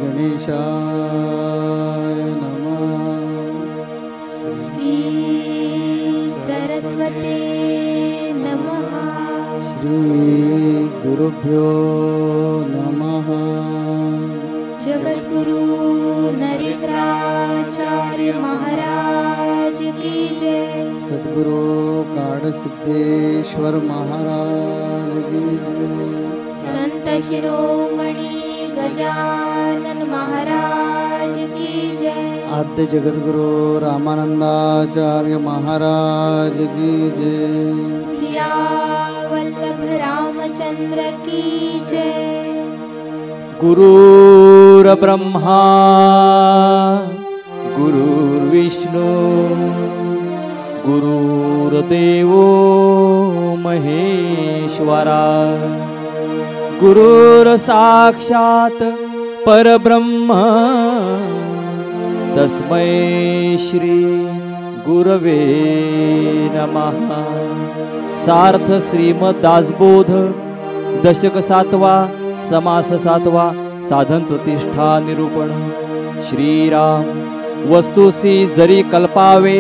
गणेशाय नमः। श्री सरस्वते नमः। श्री गुरुभ्यो नमः। जगद्गुरु नरेंद्राचार्य महाराज की जय। सद्गुरु काडसिद्धेश्वर महाराज की जय। संत शिरोमणि गजानन महाराज की जय। आद्य जगद्गुरु रामानंदाचार्य महाराज की जय। सिया वल्लभ रामचंद्र की जय। गुरुर्ब्रह्मा गुरुर्विष्णू गुरुर्देवो महेश्वरा गुरुर्साक्षात् परब्रह्म तस्मै श्री गुरवे नमः। सार्थ श्रीमद दासबोध दशक 7वा समास 7वा साधन प्रतिष्ठा निरूपण। श्रीराम वस्तुसी जरी कल्पावे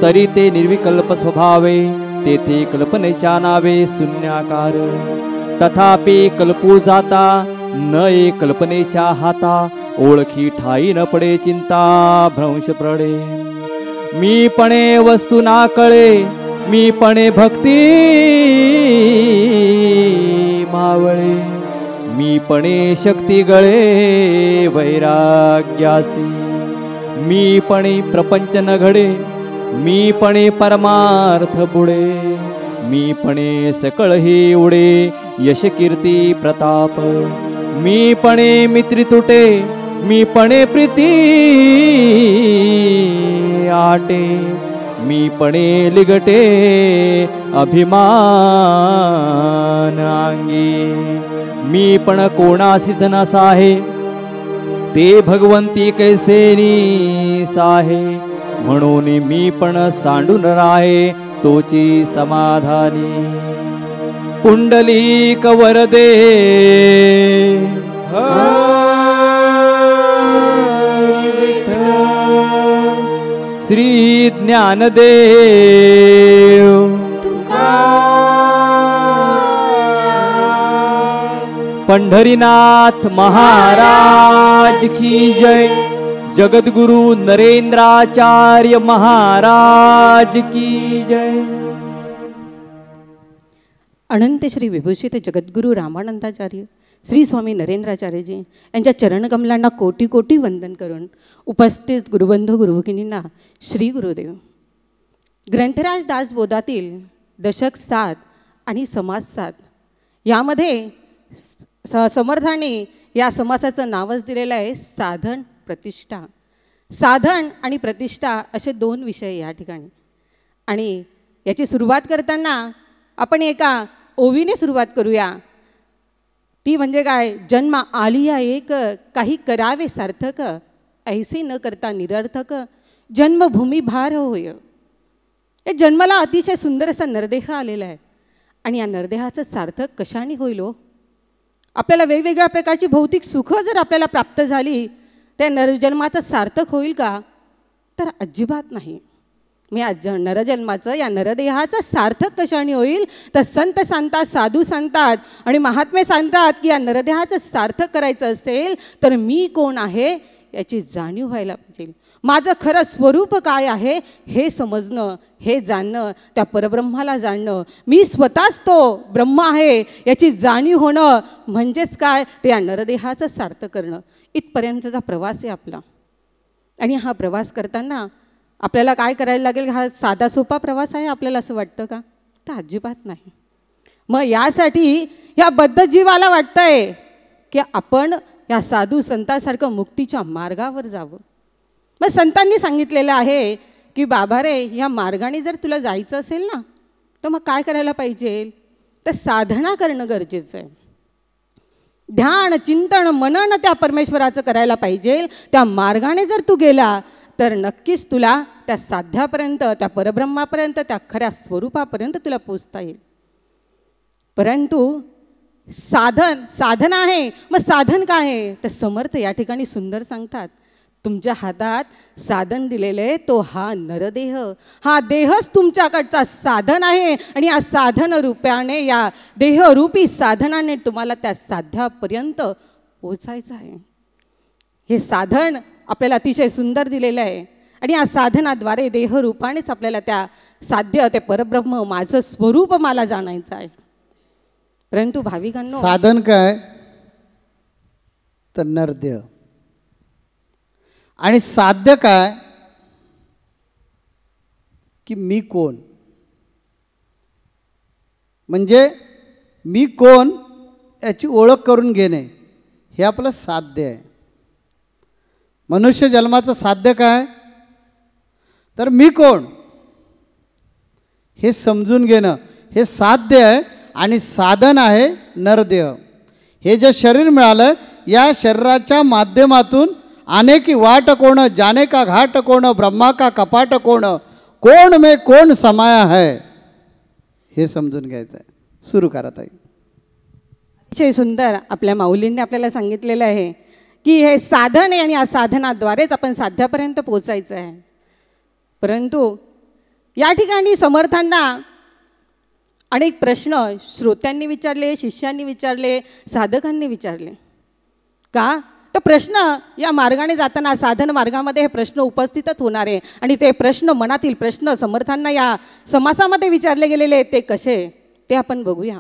तरी ते निर्विकल्प स्वभावे तेथे कल्पनेच्या नावे शून्याकार तथापि कल्पू जाता न एक कल्पनेच्या हाता ओळखी ठाई न पडे चिंता भ्रंश पडे। मी पणे वस्तू ना कळे मी पणे भक्ती मावळे मी पणे शक्ती गळे वैराग्यासी मी पणे प्रपंच न घडे मी पणे परमार्थ बुडे मी पणे सकळ ही उडे यश कीर्ती प्रताप मी पणे मित्री तुटे मी पणे प्रीती आटे मी पणे लिगटे अभिमान अंगी मी पण कोणासी नसाहे ते भगवंती कैसे साहे म्हणून मी पण सांडून राहे तोची समाधानी। पुंडलिक वरदे श्री ज्ञानदेव पंढरीनाथ महाराज की जय। जगद्गुरु नरेंद्राचार्य महाराज की जय। अनंत श्री विभूषित जगद्गुरु रामानंदाचार्य श्री स्वामी नरेंद्राचार्यजी यांच्या चरणकमलांना कोटी कोटी वंदन करून उपस्थित गुरुबंधू गुरुभगिनींना श्री गुरुदेव। ग्रंथराज दासबोधातील दशक 7 आणि समास 7 यामध्ये समर्थाने या समासाचं नावच दिलेलं आहे साधन प्रतिष्ठा। साधन आणि प्रतिष्ठा असे 2 विषय या ठिकाणी आणि याची सुरुवात करताना आपण एका ओवीने सुरुवात करूया। ती म्हणजे काय? जन्म आलिया एक काही करावे सार्थक ऐसे न करता निरर्थक जन्मभूमी भार होय। या जन्माला अतिशय सुंदर असा नरदेह आलेला आहे आणि या नरदेहाचं सार्थक कशाने होईल हो? आपल्याला वेगवेगळ्या प्रकारची भौतिक सुख जर आपल्याला प्राप्त झाली त्या नरजन्माचं सार्थक होईल का? तर अजिबात नाही। मी आज नरजन्माचं या नरदेहाचं सार्थक कशाने होईल? तर संत सांगतात साधू सांगतात आणि महात्मे सांगतात की या नरदेहाचं सार्थक करायचं असेल तर मी कोण आहे याची जाणीव व्हायला पाहिजे। माझं खरं स्वरूप काय आहे हे समजणं हे जाणणं त्या परब्रह्माला जाणणं मी स्वतःच तो ब्रह्म आहे याची जाणीव होणं म्हणजेच काय? ते या नरदेहाचं सार्थक करणं। इथपर्यंतचा प्रवास आहे आपला आणि हा प्रवास करताना आपल्याला काय करायला लागेल? हा साधा सोपा प्रवास आहे आपल्याला असं वाटतं का? तर अजिबात नाही। मग यासाठी ह्या बद्धजीवाला वाटतंय की आपण या साधू संतांसारखं मुक्तीच्या मार्गावर जावं। मग संतांनी सांगितलेलं आहे की बाबा रे या मार्गाने जर तुला जायचं असेल ना तर मग काय करायला पाहिजे? तर साधना करणं गरजेचं आहे। ध्यान चिंतन मनन त्या परमेश्वराचं करायला पाहिजे। त्या मार्गाने जर तू गेला तर नक्कीच तुला त्या साध्यापर्यंत त्या परब्रह्मापर्यंत त्या खऱ्या स्वरूपापर्यंत तुला पोचता येईल। परंतु साधन आहे. मग साधन काय आहे? तर समर्थ या ठिकाणी सुंदर सांगतात, तुमच्या हातात साधन दिलेले तो हा नरदेह, हा देहच तुमच्याकडचा साधन आहे. आणि या साधन रूपाने, या देहरूपी साधनाने तुम्हाला त्या साध्यापर्यंत पोचायचं आहे. हे साधन आपल्याला अतिशय सुंदर दिलेलं आहे. आणि या साधनाद्वारे देहरूपानेच आपल्याला त्या साध्य, ते परब्रह्म, माझं स्वरूप मला जाणायचं आहे. परंतु भाविकांनो, साधन काय? तर नरदेह. आणि साध्य काय? की मी कोण, म्हणजे मी कोण याची ओळख करून घेणे, हे आपलं साध्य आहे. मनुष्य जन्माचं साध्य काय? तर मी कोण हे समजून घेणं, हे साध्य आहे. आणि साधन आहे नरदेह. हे जे शरीर मिळालं, या शरीराच्या माध्यमातून अनेकी वाट कोण, जाने का घाट कोण, ब्रह्मा का कपाट कोण, कोण में कोण समाया है, हे समजून घ्यायचं आहे. सुरू करत आहे. अतिशय सुंदर आपल्या माऊलींनी आपल्याला सांगितलेलं आहे की हे साधन आहे आणि या साधनाद्वारेच आपण साध्यापर्यंत पोचायचं आहे. परंतु या ठिकाणी समर्थांना अनेक प्रश्न श्रोत्यांनी विचारले, शिष्यांनी विचारले, साधकांनी विचारले. का? तर प्रश्न या मार्गाने जाताना, साधन मार्गामध्ये हे प्रश्न उपस्थितच होणार आहे. आणि ते प्रश्न, मनातील प्रश्न समर्थांना या समासामध्ये विचारले गेलेले आहेत. ते कसे ते आपण बघूया.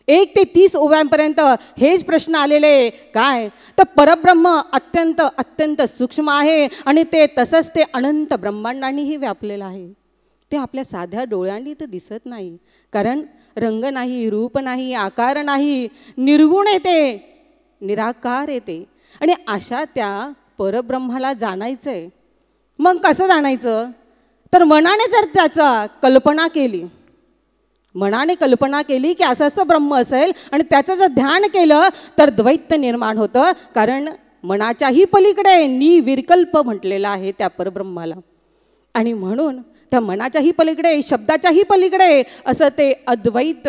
1 ते 30 ओव्यांपर्यंत हेच प्रश्न आलेले. काय? तर परब्रह्म अत्यंत अत्यंत सूक्ष्म आहे आणि ते तसंच ते अनंत ब्रह्मांडांनीही व्यापलेलं आहे. ते आपल्या साध्या डोळ्यांनी तर दिसत नाही, कारण रंग नाही, रूप नाही, आकार नाही, निर्गुण येते, निराकार येते. आणि अशा त्या परब्रह्माला जाणायचं आहे. मग कसं जाणायचं? तर मनाने जर त्याचा कल्पना केली, मनाने कल्पना केली की असं असं ब्रह्म असेल आणि त्याचं जर ध्यान केलं तर द्वैत निर्माण होतं. कारण मनाच्याही पलीकडे निर्विकल्प म्हटलेलं आहे त्या परब्रह्माला. आणि म्हणून त्या मनाच्याही पलीकडे, शब्दाच्याही पलीकडे असं ते अद्वैत,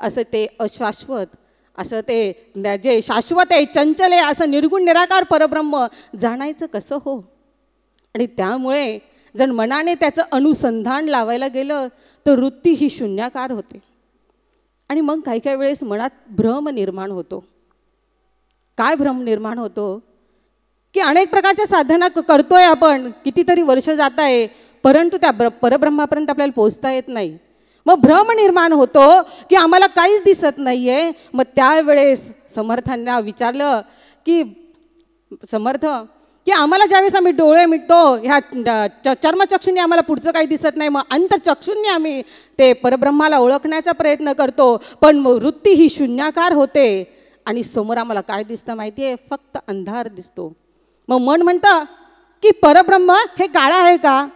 असं ते अशाश्वत, असं ते जे शाश्वत आहे, चंचल आहे, असं निर्गुण निराकार परब्रह्म जाणायचं कसं हो? आणि त्यामुळे जर मनाने त्याचं अनुसंधान लावायला गेलं तर वृत्ती ही शून्याकार होते. आणि मग काही काही वेळेस मनात भ्रम निर्माण होतो. काय भ्रम निर्माण होतो? की अनेक प्रकारच्या साधना करतोय आपण, कितीतरी वर्ष जात आहे, परंतु त्या परब्रह्मापर्यंत आपल्याला पोचता येत नाही. मग भ्रम निर्माण होतो की आम्हाला काहीच दिसत नाही आहे. मग त्यावेळेस समर्थांना विचारलं की समर्थ, की आम्हाला ज्यावेळेस आम्ही डोळे मिटतो, ह्या चर्मचक्षूंनी आम्हाला पुढचं काही दिसत नाही, मग अंतर्चक्षूंनी आम्ही ते परब्रह्माला ओळखण्याचा प्रयत्न करतो, पण मग वृत्ती ही शून्याकार होते आणि समोर आम्हाला काय दिसतं माहिती आहे? फक्त अंधार दिसतो. मग मन म्हणतं की परब्रह्म हे काळं आहे का?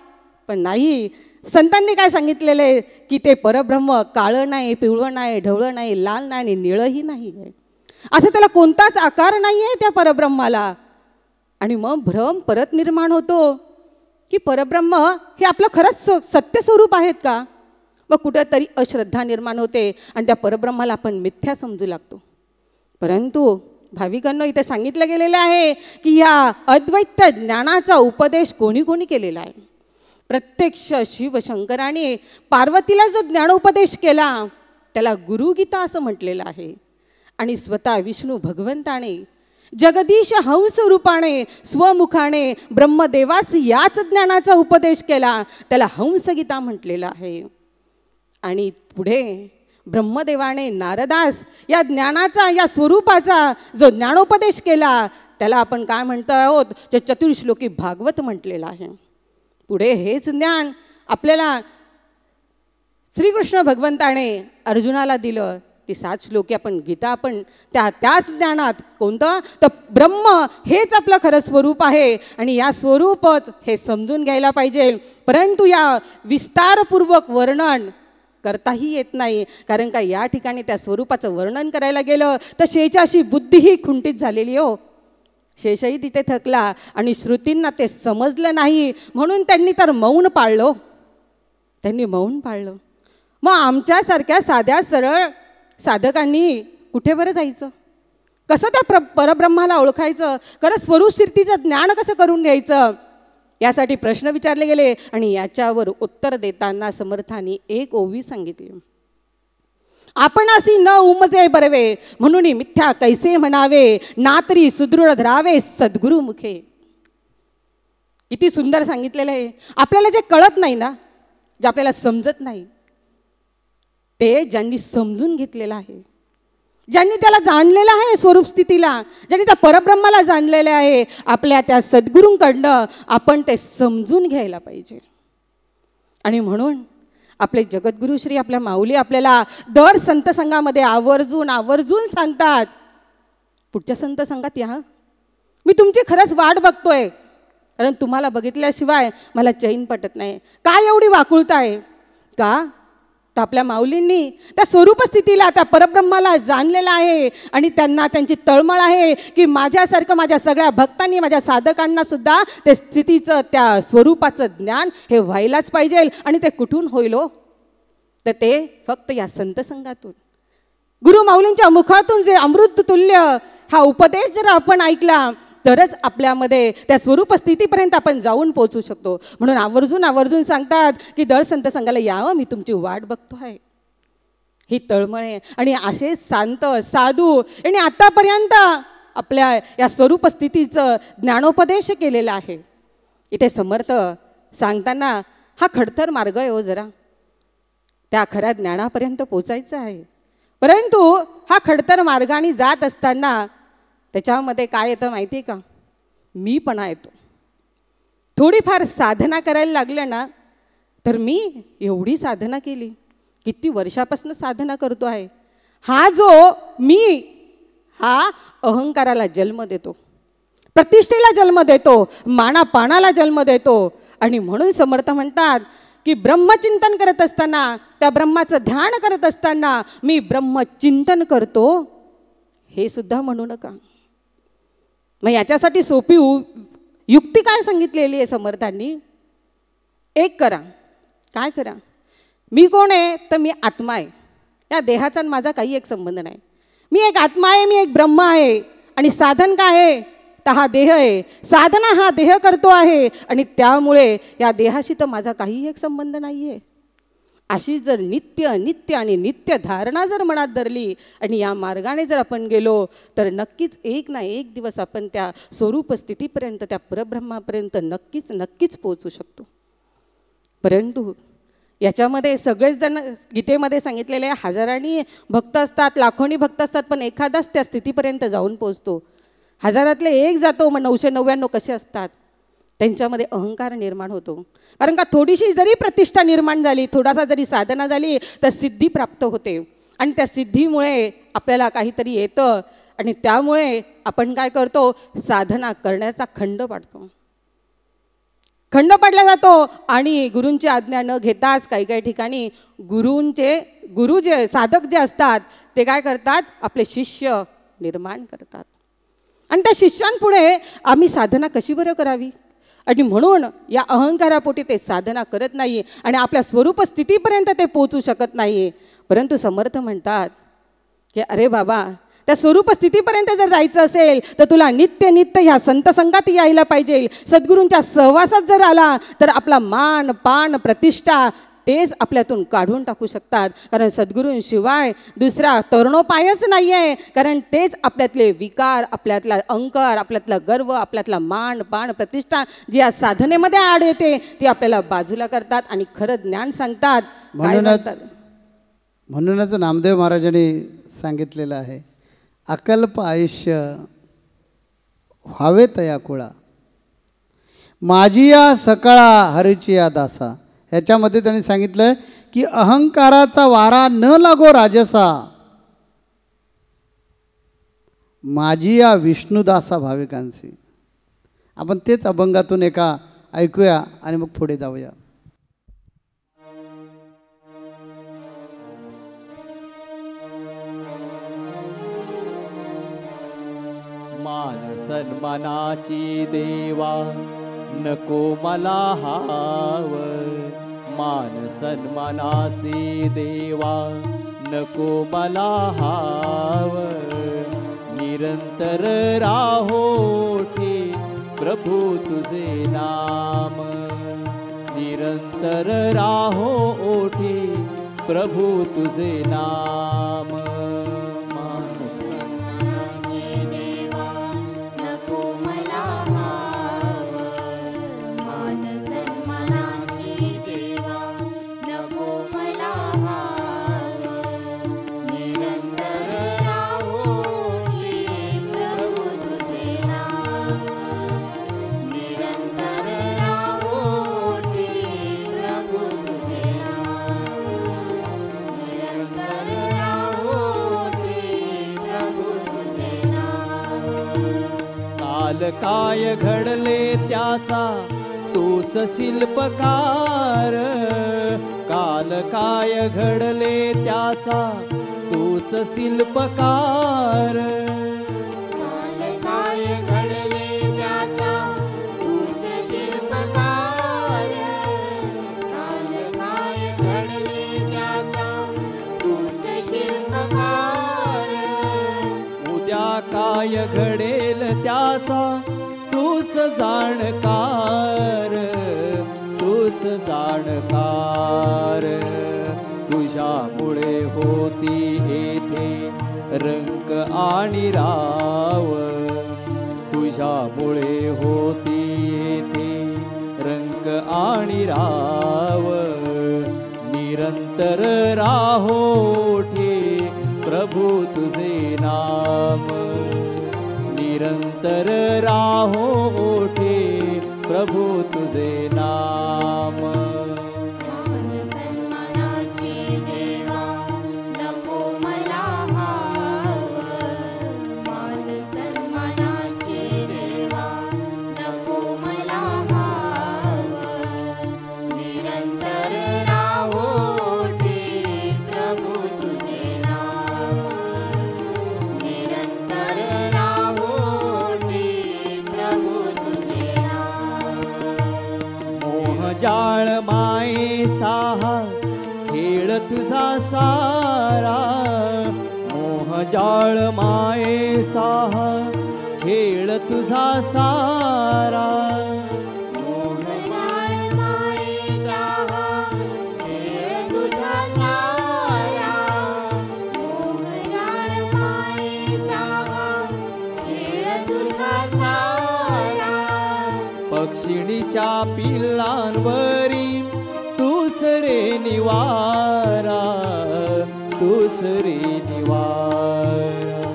पण नाही. संतांनी काय सांगितलेलं आहे की ते परब्रह्म काळं नाही, पिवळं नाही, ढवळं नाही, लाल नाही आणि निळंही नाही आहे. असं त्याला कोणताच आकार नाही आहे त्या परब्रह्माला. आणि मग भ्रम परत निर्माण होतो की परब्रह्म हे आपलं खरंच सत्य स्वरूप आहेत का? मग कुठेतरी अश्रद्धा निर्माण होते आणि त्या परब्रह्माला आपण मिथ्या समजू लागतो. परंतु भाविकांनो, इथे सांगितलं गेलेलं आहे की या अद्वैत ज्ञानाचा उपदेश कोणी कोणी केलेला आहे? प्रत्यक्ष शिवशंकराने पार्वतीला जो ज्ञानोपदेश केला त्याला गुरुगीता असं म्हटलेलं आहे. आणि स्वतः विष्णू भगवंताने जगदीश हंस रूपाने स्वमुखाने ब्रह्मदेवास याच ज्ञानाचा उपदेश केला, त्याला हंसगीता म्हटलेलं आहे. आणि पुढे ब्रह्मदेवाने नारदास या ज्ञानाचा, या स्वरूपाचा जो ज्ञानोपदेश केला त्याला आपण काय म्हणतो आहोत? चतुर्श्लोकी भागवत म्हटलेलं आहे. पुढे हेच ज्ञान आपल्याला श्रीकृष्ण भगवंताने अर्जुनाला दिलं. ती 7 श्लोकी आपण गीता आपण त्याच ज्ञानात कोणतं? तर ब्रह्म हेच आपलं खरं स्वरूप आहे आणि या स्वरूपच हे समजून घ्यायला पाहिजे. परंतु या विस्तारपूर्वक वर्णन करताही येत नाही, कारण का या ठिकाणी त्या स्वरूपाचं वर्णन करायला गेलं तर शेषाशी बुद्धीही खुंटीत झालेली हो. शेषही तिथे थकला आणि श्रुतींना ते समजलं नाही, म्हणून त्यांनी तर मौन पाळलं. त्यांनी मौन पाळलं. मग आमच्यासारख्या साध्या सरळ साधकांनी कुठे बरं जायचं? कसं त्या परब्रह्माला ओळखायचं? खरं स्वरूप स्थितीचं ज्ञान कसं करून घ्यायचं? यासाठी प्रश्न विचारले गेले आणि याच्यावर उत्तर देताना समर्थांनी एक ओवी सांगितली. आपण अशी न उमजे बरवे, म्हणून मिथ्या कैसे म्हणावे, ना तरी सुदृढ धरावे सद्गुरु मुखे. किती सुंदर सांगितलेलं आहे. आपल्याला जे कळत नाही ना, जे आपल्याला समजत नाही, ते ज्यांनी समजून घेतलेलं आहे, ज्यांनी त्याला जाणलेलं आहे स्वरूप स्थितीला, ज्यांनी त्या परब्रह्माला जाणलेलं आहे, आपल्या त्या सद्गुरूंकडनं आपण ते समजून घ्यायला पाहिजे. आणि म्हणून आपले जगद्गुरु श्री आपल्या माऊली आपल्याला दर संत संघामध्ये आवर्जून आवर्जून सांगतात, पुढच्या संत संघात या, मी तुमची खरंच वाट बघतोय, कारण तुम्हाला बघितल्याशिवाय मला चैन पटत नाही. काय एवढी वाकुळता आहे का? तर आपल्या माऊलींनी त्या स्वरूप स्थितीला, त्या परब्रह्माला जाणलेलं आहे आणि त्यांना त्यांची तळमळ आहे की माझ्यासारखं माझ्या सगळ्या भक्तांनी, माझ्या साधकांना सुद्धा त्या स्थितीचं, त्या स्वरूपाचं ज्ञान हे व्हायलाच पाहिजे. आणि ते कुठून होईल हो? तर ते फक्त या संत संघातून, गुरु माऊलींच्या मुखातून जे अमृत तुल्य हा उपदेश जर आपण ऐकला तरच आपल्यामध्ये त्या स्वरूप स्थितीपर्यंत आपण जाऊन पोहोचू शकतो. म्हणून आवर्जून आवर्जून सांगतात की दर संत संघाला यावं, मी तुमची वाट बघतो आहे. ही तळमळ आहे. आणि असे शांत साधू यांनी आतापर्यंत आपल्या या स्वरूप स्थितीचं ज्ञानोपदेश केलेला आहे. इथे समर्थ सांगताना हा खडतर मार्ग आहे हो, जरा त्या खऱ्या ज्ञानापर्यंत पोचायचं आहे. परंतु हा खडतर मार्गाने जात असताना त्याच्यामध्ये काय येतं माहिती आहे का? मीपणा येतो. थोडीफार साधना करायला लागलं ना, तर मी एवढी साधना केली, किती वर्षापासून साधना करतो आहे, हा जो मी, हा अहंकाराला जन्म देतो, प्रतिष्ठेला जन्म देतो, मानापानाला जन्म देतो. आणि म्हणून समर्थ म्हणतात की ब्रह्मचिंतन करत असताना, त्या ब्रह्माचं ध्यान करत असताना मी ब्रह्मचिंतन करतो, हे सुद्धा म्हणू नका. मग याच्यासाठी सोपी युक्ती काय सांगितलेली आहे समर्थांनी? एक करा. काय करा? मी कोण आहे? तर मी आत्मा आहे. या देहाचा माझा काही एक संबंध नाही. मी एक आत्मा आहे, मी एक ब्रह्म आहे. आणि साधन काय आहे? तर हा देह आहे. साधना हा देह करतो आहे आणि त्यामुळे या देहाशी तर माझा काही एक संबंध नाही आहे. अशी जर नित्य नित्य आणि नित्य धारणा जर मनात धरली आणि या मार्गाने जर आपण गेलो तर नक्कीच एक ना एक दिवस आपण त्या स्वरूप स्थितीपर्यंत, त्या परब्रह्मापर्यंत नक्कीच नक्कीच पोहोचू शकतो. परंतु याच्यामध्ये सगळेच जण, गीतेमध्ये सांगितलेले हजारांनी भक्त असतात, लाखोनी भक्त असतात, पण एखादाच त्या स्थितीपर्यंत जाऊन पोहोचतो. हजारातले एक जातो, मग 999 कसे असतात? त्यांच्यामध्ये अहंकार निर्माण होतो. कारण का थोडीशी जरी प्रतिष्ठा निर्माण झाली, थोडासा जरी साधना झाली तर सिद्धी प्राप्त होते. आणि त्या सिद्धीमुळे आपल्याला काहीतरी येतं आणि त्यामुळे आपण काय करतो? साधना करण्याचा खंड पाडतो. खंड पाडला जातो आणि गुरूंची आज्ञा न घेताच काही काही ठिकाणी गुरु जे साधक जे असतात ते काय करतात? आपले शिष्य निर्माण करतात. आणि त्या शिष्यांपुढे आम्ही साधना कशी बरं करावी? आणि म्हणून या अहंकारापोटी ते साधना करत नाही आणि आपल्या स्वरूप स्थितीपर्यंत ते पोहोचू शकत नाही. परंतु समर्थ म्हणतात की अरे बाबा, त्या स्वरूप स्थितीपर्यंत जर जायचं असेल तर तुला नित्य नित्य ह्या संत संघात यायला पाहिजे. सद्गुरूंच्या सहवासात जर आला तर आपला मान पान प्रतिष्ठा तेच आपल्यातून काढून टाकू शकतात. कारण सद्गुरूंशिवाय दुसरा तरुणोपायच नाही आहे. कारण तेच आपल्यातले विकार, आपल्यातला अहंकार, आपल्यातला गर्व, आपल्यातला मान पान प्रतिष्ठा जी या साधनेमध्ये आड येते ती आपल्याला बाजूला करतात आणि खरं ज्ञान सांगतात. म्हणूनच नामदेव महाराजांनी सांगितलेलं आहे, अकल्प आयुष्य व्हावे तया कुळा, माझी या सकाळा हरीची या दासा. ह्याच्यामध्ये त्यांनी सांगितलं की अहंकाराचा वारा न लागो राजसा, माझी या विष्णुदासा भाविकांची. आपण तेच अभंगातून एका ऐकूया आणि मग पुढे जाऊया. मान सन्मानाची देवा नको मला हाव, मान सन्मानासी देवा नको मला हाव, निरंतर राहोठी प्रभू तुझे नाम, निरंतर राहो ओठी प्रभू तुझे नाम. मनाची देवा नको मला हाव, मान सन्मानाची देवा नको मला हाव, निरंतर राहोठी प्रभू तुझे नाम, निरंतर राहोठी प्रभू तुझे नाम, निरंतर राहोठी प्रभू तुझे नाम. काल काय घडले त्याचा तूच शिल्पकार, काल काय घडले त्याचा तूच शिल्पकार. काल काय घडले त्याचा तूच शिल्पकार, काल काय घडले त्याचा तूच शिल्पकार. उद्या काय घडेल त्याचा तूच जाणकार, तूच जाणकार. तुझ्यामुळे होती येथे रंक आणि राव, तुझ्यामुळे होती येथे रंक आणि राव. निरंतर राहोठी प्रभू तुझे नाम, निरंतर राहोठी प्रभू तुझे नाम. मान सन्मानाची देवा नको मला हाव, मान सन्मानाची देवा नको मला हाव, निरंतर राहोठी प्रभू तुझे नाम, निरंतर राहोठी प्रभू तुझे नाम. मोहजाळ माये साहा खेळ तुझा सारा, मोहजाळ माये साहा खेळ तुझा सारा. मोहजाळ मायेचा हा खेळ तुझा सारा, मोहजाळ मायेचा हा खेळ तुझा सारा. पक्षिणीच्या पिल्लांवरी तूच रे निवारा, तूच रे निवारा.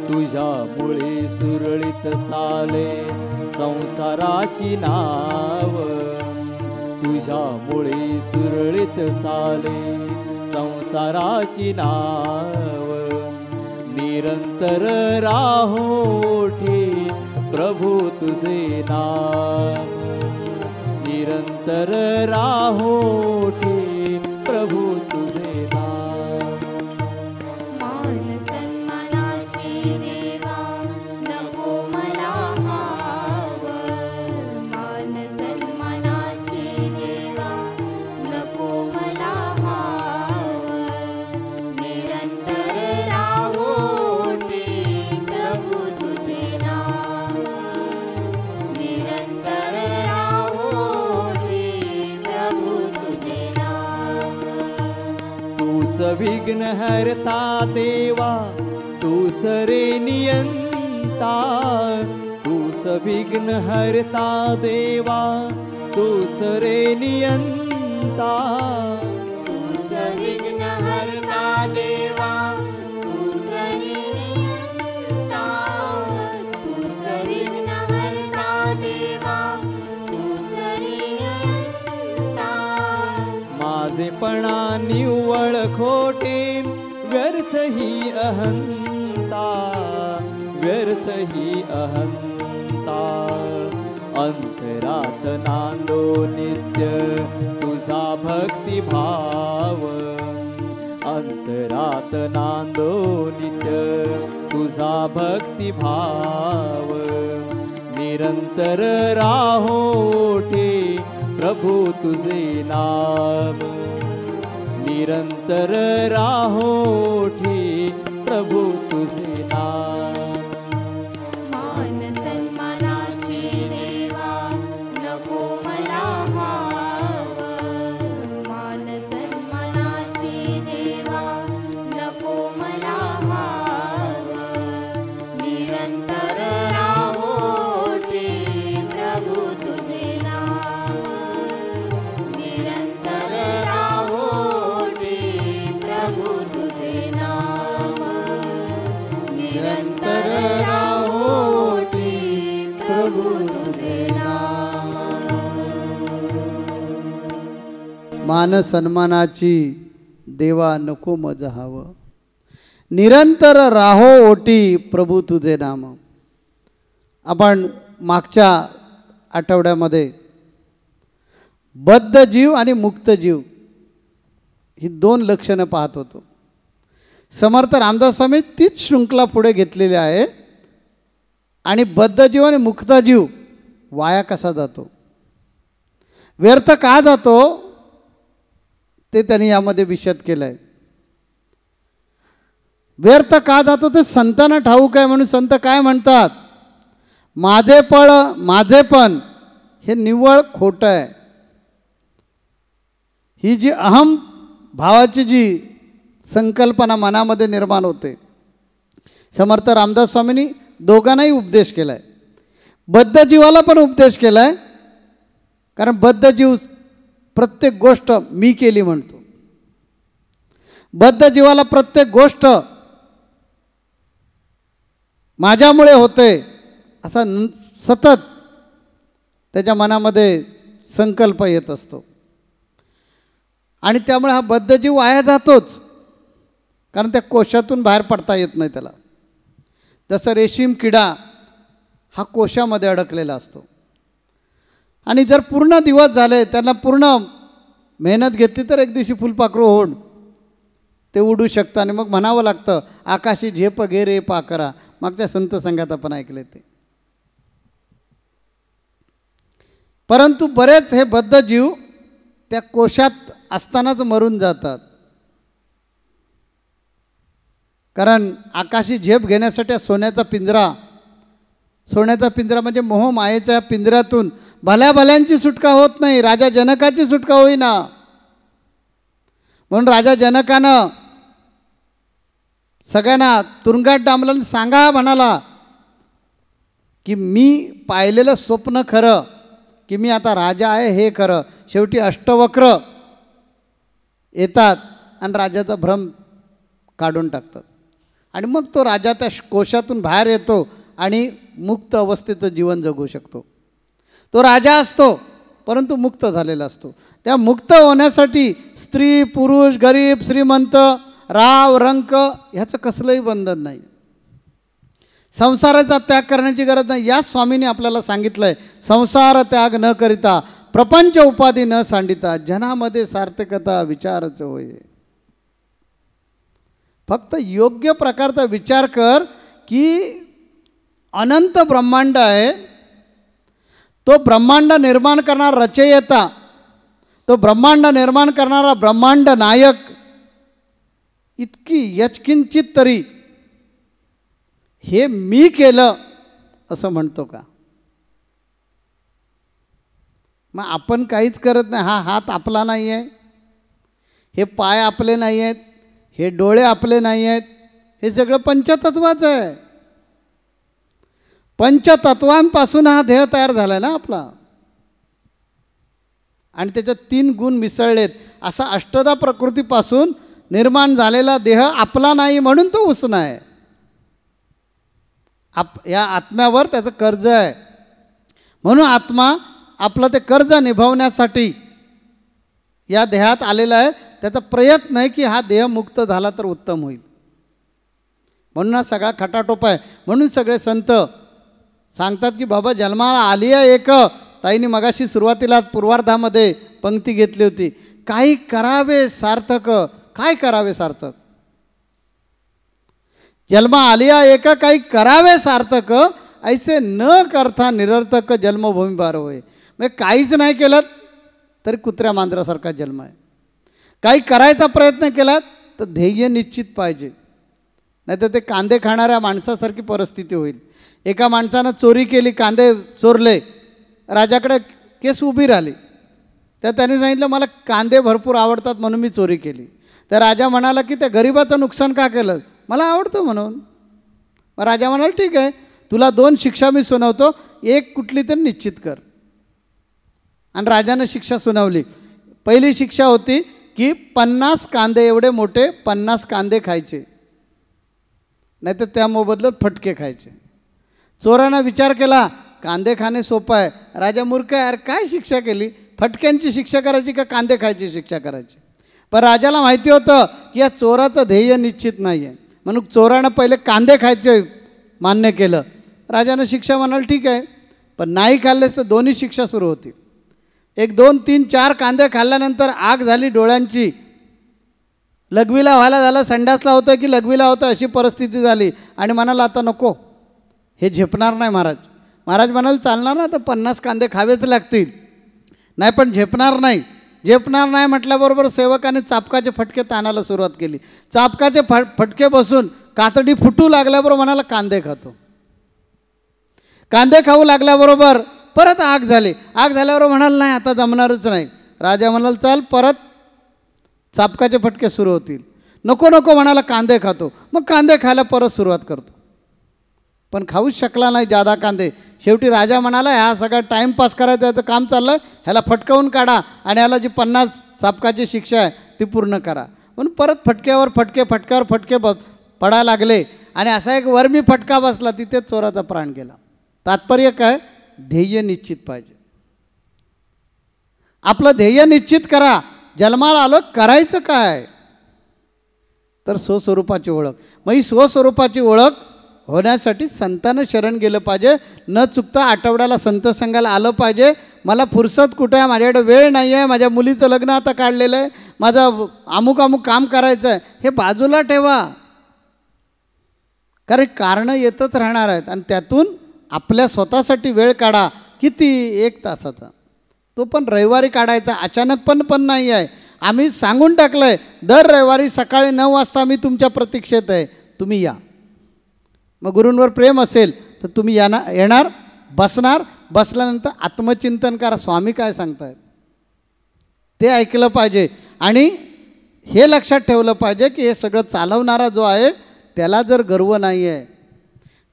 तुझ्यामुळे सुरळीत साले संसाराची नाव, तुझ्यामुळे सुरळीत साले संसाराची नाव. निरंतर राहोठी प्रभू तुझे नाम, निरंतर राहोठी प्रभू तुझे नाम. मान सन्मानाची देवा नको मला हाव, मान सन्मानाची देवा नको मला हाव, निरंतर राहोठी प्रभू तुझे नाम, निरंतर राहोठी प्रभू तुझे नाम. तूस विघ्न हरता देवा, तूस रे नियंता, तूस विघ्न हरता देवा, तूस रे नियंता. तूच विघ्न हरता देवा, तूच नियंता, तूच विघ्न हरता देवा, तूच नियंता. माझेपणा निव्वळ खोटे व्यर्थ ही अहंता, व्यर्थ ही अहंता. अंतरात नांदो नित्य तुझा भक्तिभाव, अंतरात नांदो नित्य तुझा भक्तिभाव. निरंतर राहोठी प्रभू तुझे नाम, निरंतर राहोठी प्रभू तुझे नाम. मान सन्मानाची देवा नको मला हाव. मान सन्मानाची देवा नको मला हाव. निरंतर राहोटी प्रभू तुझे नाम. निरंतर राहोटी प्रभू तुझे नाम. निरंतर राहोटी प्रभू तुझे नाम. मान सन्मानाची देवा नको मज हवं. निरंतर राहो ओटी प्रभू तुझे नाम. आपण मागच्या आठवड्यामध्ये बद्ध जीव आणि मुक्त जीव ही दोन लक्षणं पाहत होतो. समर्थ रामदास स्वामी तीच शृंखला पुढे घेतलेली आहे. आणि बद्ध जीव आणि मुक्त जीव वाया कसा जातो, व्यर्थ का जातो, ते त्यांनी यामध्ये विशद केलं आहे. व्यर्थ का जातो ते संतांना ठाऊक आहे. म्हणून संत काय म्हणतात, माझेपण हे निव्वळ खोटं आहे. ही जी अहम भावाची जी संकल्पना मनामध्ये निर्माण होते, समर्थ रामदास स्वामींनी दोघांनाही उपदेश केला आहे. बद्ध जीवाला पण उपदेश केला आहे, कारण बद्ध जीव प्रत्येक गोष्ट मी केली म्हणतो. बद्ध जीवाला प्रत्येक गोष्ट माझ्यामुळे होते असा सतत त्याच्या मनामध्ये संकल्प येत असतो. आणि त्यामुळे हा बद्ध जीव वाया जातोच, कारण त्या कोशातून बाहेर पडता येत नाही त्याला. जसं रेशीम किडा हा कोशामध्ये अडकलेला असतो. आणि जर पूर्ण दिवस झाले, त्यांना पूर्ण मेहनत घेतली, तर एक दिवशी फुलपाखरू होऊन ते उडू शकतं. आणि मग म्हणावं लागतं, आकाशी झेप घे रे पाखरा. मागच्या संत संघात आपण ऐकले ते. परंतु बरेच हे बद्ध जीव त्या कोशात असतानाच मरून जातात. कारण आकाशी झेप घेण्यासाठी सोन्याचा पिंजरा म्हणजे मोह मायेच्या पिंजऱ्यातून भल्या भल्यांची सुटका होत नाही. राजा जनकाची सुटका होईना. म्हणून राजा जनकानं सगळ्यांना तुरुंगात डांबलं, सांगा म्हणाला की मी पाहिलेलं स्वप्न खरं, की मी आता राजा आहे हे खरं. शेवटी अष्टवक्र येतात आणि राजाचा भ्रम काढून टाकतात. आणि मग तो राजा त्या कोशातून बाहेर येतो आणि मुक्त अवस्थेचं जीवन जगू शकतो. तो राजा असतो, परंतु मुक्त झालेला असतो. त्या मुक्त होण्यासाठी स्त्री पुरुष गरीब श्रीमंत राव रंक ह्याचं कसलंही बंधन नाही. संसाराचा त्याग करण्याची गरज नाही. याच स्वामींनी आपल्याला सांगितलं आहे, संसार त्याग न करिता प्रपंच उपाधी न सांडिता जनामध्ये सार्थकता विचारच होय. फक्त योग्य प्रकारचा विचार कर की अनंत ब्रह्मांड आहे. तो ब्रह्मांड निर्माण करणारा रचयिता, तो ब्रह्मांड निर्माण करणारा ब्रह्मांड नायक इतकी यचकिंचित तरी हे मी केलं असं म्हणतो का? मग आपण काहीच करत नाही. हा हात आपला नाही आहे, हे पाय आपले नाही आहेत, हे डोळे आपले नाही आहेत. हे सगळं पंचतत्वाचं आहे. पंचतत्वांपासून हा देह तयार झाला ना आपला. आणि त्याच्यात 3 गुण मिसळलेत. असा अष्टधा प्रकृतीपासून निर्माण झालेला देह आपला नाही, म्हणून तो उसना आहे. या आत्म्यावर त्याचं कर्ज आहे. म्हणून आत्मा आपलं ते कर्ज निभावण्यासाठी या देहात आलेला आहे. त्याचा प्रयत्न आहे की हा देह मुक्त झाला तर उत्तम होईल. म्हणून हा सगळा खटाटोप आहे. म्हणून सगळे संत सांगतात की बाबा जन्माला आली आहे एक. ताईंनी मगाशी सुरुवातीला पूर्वार्धामध्ये पंक्ती घेतली होती, काही करावे सार्थक. काय करावे सार्थक? जन्म आलिया एक काही करावे सार्थक, ऐसे न करता निरर्थक जन्मभूमी बार होय. म्हणजे काहीच नाही केलं तरी कुत्र्या मांजरासारखा जन्म आहे. काही करायचा प्रयत्न केला तर ध्येय निश्चित पाहिजे, नाहीतर ते कांदे खाणाऱ्या माणसासारखी परिस्थिती होईल. एका माणसानं चोरी केली, कांदे चोरले, राजाकडे केस उभी राहिली. तर त्याने सांगितलं मला कांदे भरपूर आवडतात म्हणून मी चोरी केली. तर राजा म्हणाला की त्या गरिबाचं नुकसान का केलं, मला आवडतं म्हणून. मग राजा म्हणाला ठीक आहे, तुला 2 शिक्षा मी सुनावतो, एक कुठली तरी निश्चित कर. आणि राजानं शिक्षा सुनावली. पहिली शिक्षा होती की 50 कांदे, एवढे मोठे 50 कांदे खायचे, नाही तर त्या मोबदल्यात फटके खायचे. चोरानं विचार केला कांदे खाणे सोपं आहे, राजा मूर्ख आहे, यार काय शिक्षा केली, फटक्यांची शिक्षा करायची का कांदे खायची शिक्षा करायची. पण राजाला माहिती होतं की या चोराचं ध्येय निश्चित नाही आहे, म्हणून चोरानं पहिले कांदे खायचे मान्य केलं. राजानं शिक्षा म्हणाल ठीक आहे, पण नाही खाल्लेच तर दोन्ही शिक्षा सुरू होती. 1 2 3 4 कांदे खाल्ल्यानंतर आग झाली डोळ्यांची, लघवीला व्हायला झालं, संडासला होतं की लघवीला होतं अशी परिस्थिती झाली. आणि म्हणाला आता नको, हे झेपणार नाही महाराज. महाराज म्हणाल चालणार ना, तर 50 कांदे खावेच लागतील. नाही पण झेपणार नाही. झेपणार नाही म्हटल्याबरोबर सेवकाने चापकाचे फटके ताणायला सुरुवात केली. चापकाचे फटके बसून कातडी फुटू लागल्याबरोबर म्हणाला कांदे खातो. कांदे खाऊ लागल्याबरोबर परत आग झाली. आग झाल्यावर म्हणाल नाही आता जमणारच नाही. राजा म्हणाल चाल परत चापकाचे फटके सुरू होतील. नको नको म्हणाला कांदे खातो. मग कांदे खायला परत सुरुवात करतो, पण खाऊच शकला नाही जादा कांदे. शेवटी राजा म्हणाला ह्या सगळा टाईमपास करायचं आहे, तर काम चाललं, ह्याला फटकावून काढा आणि ह्याला जी 50 चापकाची शिक्षा आहे ती पूर्ण करा. म्हणून परत फटक्यावर फटके पडायला लागले. आणि असा एक वर्मी फटका बसला, तिथे चोराचा प्राण गेला. तात्पर्य काय, ध्येय निश्चित पाहिजे. आपलं ध्येय निश्चित करा. जन्माला आलो करायचं काय, तर स्वस्वरूपाची ओळख. मग ही स्वस्वरूपाची ओळख होण्यासाठी संतांना शरण गेलं पाहिजे. न चुकता आठवड्याला संत संघाला आलं पाहिजे. मला फुरसत कुठं आहे, माझ्याकडे वेळ नाही आहे, माझ्या मुलीचं लग्न आता काढलेलं आहे, माझं अमुक काम करायचं आहे, हे बाजूला ठेवा. कारण कारणं येतच राहणार आहेत आणि त्यातून आपल्या स्वतःसाठी वेळ काढा. किती 1 तासाचा, तो पण रविवारी काढायचा, अचानक पण नाही आहे. आम्ही सांगून टाकलं आहे दर रविवारी सकाळी 9 वाजता मी तुमच्या प्रतीक्षेत आहे, तुम्ही या. मग गुरूंवर प्रेम असेल तर तुम्ही येणार, बसणार, बसल्यानंतर आत्मचिंतन करा, स्वामी काय सांगतायत ते ऐकलं पाहिजे. आणि हे लक्षात ठेवलं पाहिजे की हे सगळं चालवणारा जो आहे त्याला जर गर्व नाही आहे,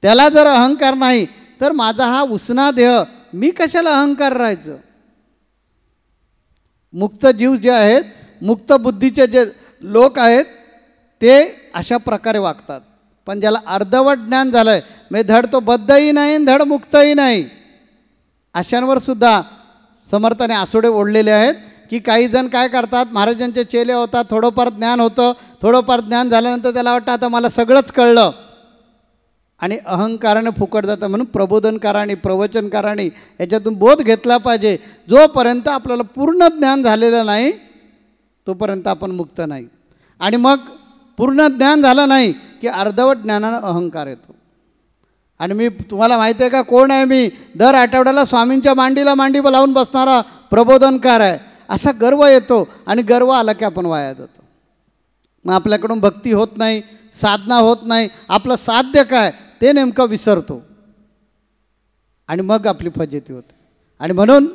त्याला जर अहंकार नाही, तर माझा हा उसना देह, मी कशाला अहंकार राहायचं. मुक्त जीव जे आहेत, मुक्त बुद्धीचे जे लोक आहेत ते अशा प्रकारे वागतात. पण ज्याला अर्धवट ज्ञान झालं आहे, म्हणजे धड तो बद्धही नाही धड मुक्तही नाही, अशांवर सुद्धा समर्थाने आसोडे ओढलेले आहेत. की काही जण काय करतात, महाराजांचे चेले होतात, थोडंफार ज्ञान होतं, थोडंफार ज्ञान झाल्यानंतर त्याला वाटतं आता मला सगळंच कळलं, आणि अहंकाराने फुकट जातं. म्हणून प्रबोधनकारांनी, प्रवचनकारांनी याच्यातून बोध घेतला पाहिजे. जोपर्यंत आपल्याला पूर्ण ज्ञान झालेलं नाही तोपर्यंत आपण मुक्त नाही. आणि मग पूर्ण ज्ञान झालं नाही की अर्धवट ज्ञानानं अहंकार येतो. आणि मी तुम्हाला माहिती आहे का कोण आहे, मी दर आठवड्याला स्वामींच्या मांडीला मांडी लावून बसणारा प्रबोधनकार आहे, असा गर्व येतो. आणि गर्व आला की आपण वाया जातो. मग आपल्याकडून भक्ती होत नाही, साधना होत नाही, आपलं साध्य काय ते नेमकं विसरतो आणि मग आपली फजिती होते. आणि म्हणून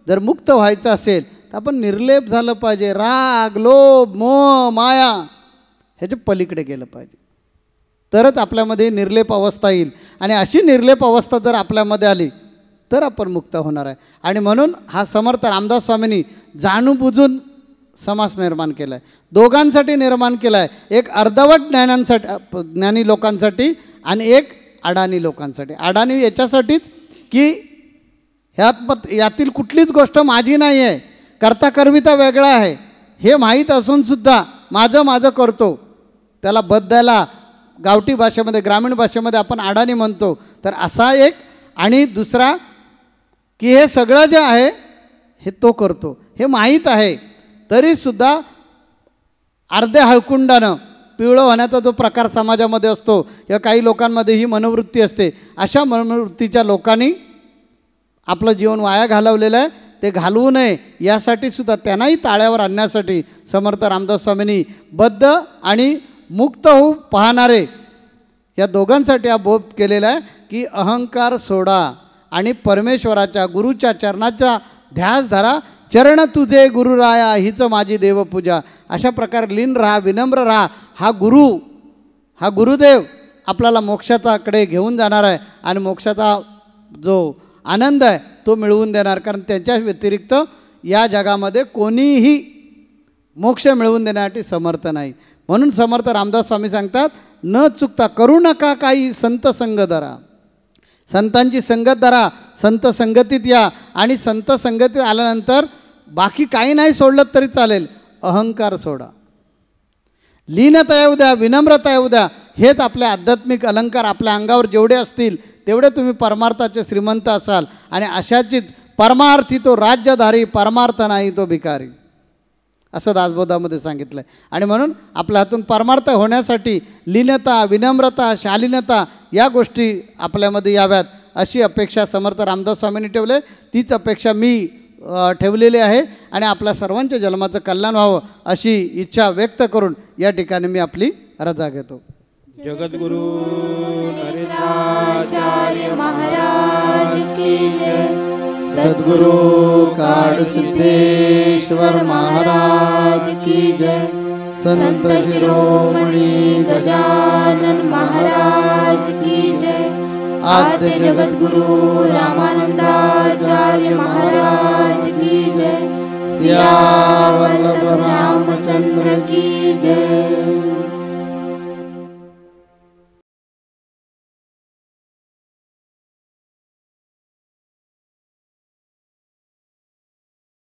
जर मुक्त व्हायचं असेल तर आपण निर्लेप झालं पाहिजे. राग, लोभ, मोह, माया ह्याच्या पलीकडे गेलं पाहिजे, तरच आपल्यामध्ये निर्लेप अवस्था येईल. आणि अशी निर्लेप अवस्था जर आपल्यामध्ये आली तर आपण मुक्त होणार आहे. आणि म्हणून हा समर्थ रामदास स्वामींनी जाणूनबुजून समास निर्माण केला आहे, दोघांसाठी निर्माण केला आहे. एक अर्धवट ज्ञानी लोकांसाठी आणि एक अडाणी लोकांसाठी. अडाणी याच्यासाठीच की यातील कुठलीच गोष्ट माझी नाही आहे, करता करविता वेगळा आहे हे माहीत असूनसुद्धा माझं करतो, त्याला बदलायला गावठी भाषेमध्ये, ग्रामीण भाषेमध्ये आपण अडाणी म्हणतो. तर असा एक. आणि दुसरा की हे सगळं जे आहे हे तो करतो हे माहीत आहे, तरीसुद्धा अर्ध्या हळकुंडानं पिवळं होण्याचा जो प्रकार समाजामध्ये असतो किंवा काही लोकांमध्ये ही मनोवृत्ती असते, अशा मनोवृत्तीच्या लोकांनी आपलं जीवन वाया घालवलेलं आहे. ते घालवू नये यासाठी सुद्धा त्यांनाही ताळ्यावर आणण्यासाठी समर्थ रामदास स्वामींनी बद्ध आणि मुक्त होऊ पाहणारे या दोघांसाठी हा बोध केलेला आहे की अहंकार सोडा आणि परमेश्वराच्या गुरुच्या चरणाचा ध्यास धरा. चरण तुझे गुरुराया हीच माझी देवपूजा. अशा प्रकारे लीन राहा, विनम्र राहा. हा गुरुदेव आपल्याला मोक्षाकडे घेऊन जाणार आहे आणि मोक्षाचा जो आनंद आहे तो मिळवून देणार. कारण त्यांच्या व्यतिरिक्त या जगामध्ये कोणीही मोक्ष मिळवून देण्यासाठी समर्थ नाही. म्हणून समर्थ रामदास स्वामी सांगतात, न चुकता करू नका काही संत संग धरा. संतांची संगत धरा, संत संगतीत या आणि संत संगतीत आल्यानंतर बाकी काही नाही सोडलं तरी चालेल, अहंकार सोडा. लीनता येऊ द्या, विनम्रता येऊ द्या. हेच आपले आध्यात्मिक अलंकार आपल्या अंगावर जेवढे असतील तेवढे तुम्ही परमार्थाचे श्रीमंत असाल. आणि अशाचीच परमार्थी तो राज्यधारी, परमार्थ नाही तो भिकारी, असं दासबोधामध्ये सांगितलं आहे. आणि म्हणून आपल्या हातून परमार्थ होण्यासाठी लीनता, विनम्रता, शालीनता या गोष्टी आपल्यामध्ये याव्यात अशी अपेक्षा समर्थ रामदास स्वामींनी ठेवले. तीच अपेक्षा मी ठेवलेली आहे आणि आपल्या सर्वांच्या जन्माचं कल्याण व्हावं अशी इच्छा व्यक्त करून या ठिकाणी मी आपली रजा घेतो. जगद्गुरु नरेंद्राचार्य महाराज की जय. सद्गुरु काडसिद्धेश्वर महाराज की जय. संत शिरोमणी गजानन महाराज की जय. आद्य जगद्गुरु रामानंदाचार्य महाराज की जय. सियावल्लभ रामचंद्र की जय.